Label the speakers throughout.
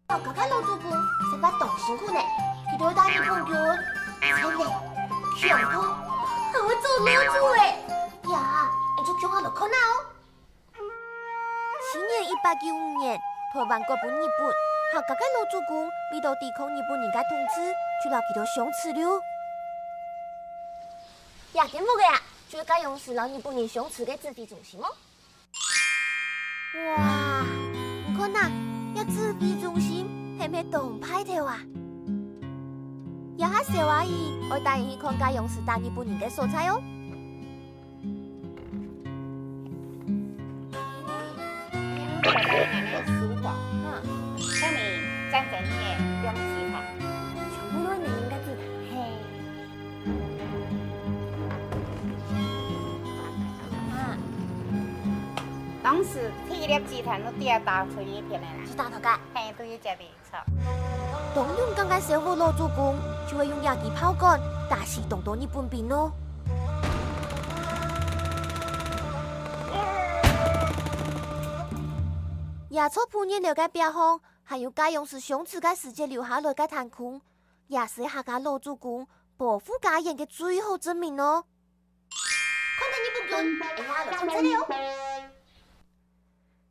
Speaker 1: 好家老主公是把动辛苦呢，佢都打一碰拳，真嘞，强痛，还会做老主诶！呀，你就强下落困难哦。
Speaker 2: 西元1895年，台湾国本日本，好家老主公为了抵抗日本人嘅统治，就留佢条相持了。
Speaker 1: 呀，颠覆个呀，就该用是让日本人相持嘅指挥中心哦。
Speaker 2: 哇，你看呐，要指挥中心系咪动派头啊？也下小阿姨，我带你去看家用是打日本人嘅所在哦。
Speaker 3: 下面战争嘅两集团，
Speaker 1: 全部都是人家指的。嘿。
Speaker 3: 当时体力集团都第二大出一片的啦，
Speaker 1: 是大头家。
Speaker 3: 嘿，都有这边错。
Speaker 2: 当用刚刚收复老主公，就会用野地炮杆打死众多日本兵咯。野草铺热了嘅壁方，还有家用是相持嘅时间留下来嘅弹孔，也是客家老主公保护家园嘅最好证明咯。
Speaker 1: 看到日本军，哎呀，就冲这里哦。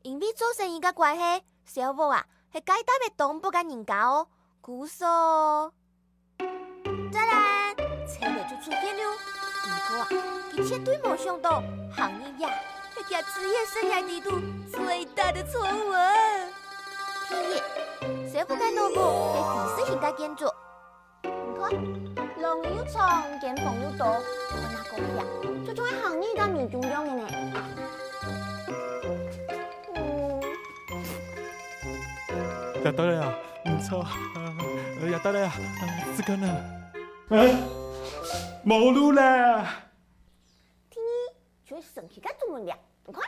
Speaker 2: 因为做生意嘅关系，小宝啊系解答嘅东北嘅人家哦。姑嫂，再来，车内就出现了。不过啊，佢绝对冇想到，行业呀系佢职业生涯地图最大的错误啊！第一，小宝嘅老婆系非式型嘅建筑。
Speaker 1: 你看，龙又长，见缝又多，我那个呀，就作为行业嘅女中央嘅呢。
Speaker 4: やったれや、錯，やったれ呀，這個呢？冇路啦！
Speaker 1: 第二，就是神奇嘅中文量，你看，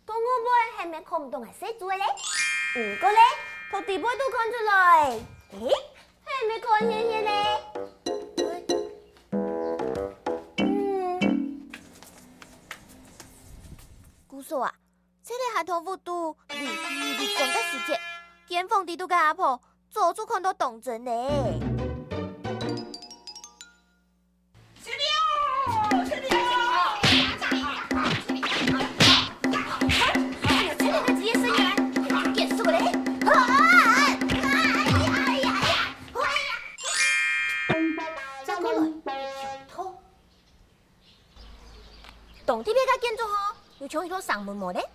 Speaker 1: 同我妹係咪看唔懂係寫字嘅咧？唔過咧，從地板都看出來，誒，係咪看顯顯咧？
Speaker 2: 姑嫂啊！这里还同幅度你讲的时间，见缝地图嘅阿婆做出看到动静呢。
Speaker 1: 洞啲邊間建築嗬，要搶一套上門模咧？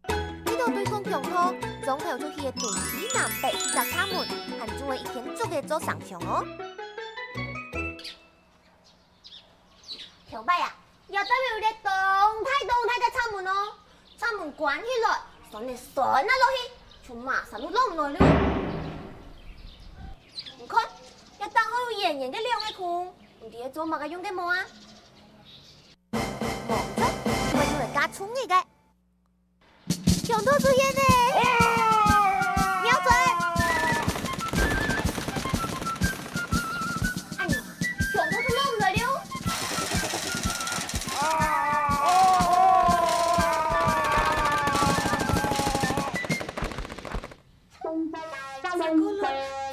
Speaker 2: 呢度對方強拖，總頭出去嘅東西南北四隻閘門，還作為一天足嘅做上牆哦。
Speaker 1: 條拜啊，又代表有啲動態嘅閘門哦，閘門關起來，上嚟上啊落去，就馬上都落唔來了。唔看，一打開有圓圓嘅亮嘅孔，唔知做乜嘅用嘅冇啊？
Speaker 2: 望咗，係咪用嚟加葱嚟嘅？強拖出現呢！瞄準！
Speaker 1: 哎呀，強拖都落唔來了。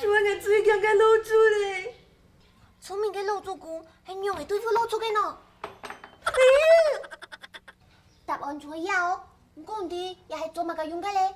Speaker 2: 做我最強嘅老主咧！聰明嘅老主公係用嚟對付老主嘅呢。
Speaker 1: 答案錯呀哦，唔講啲又係做乜嘅用嘅咧？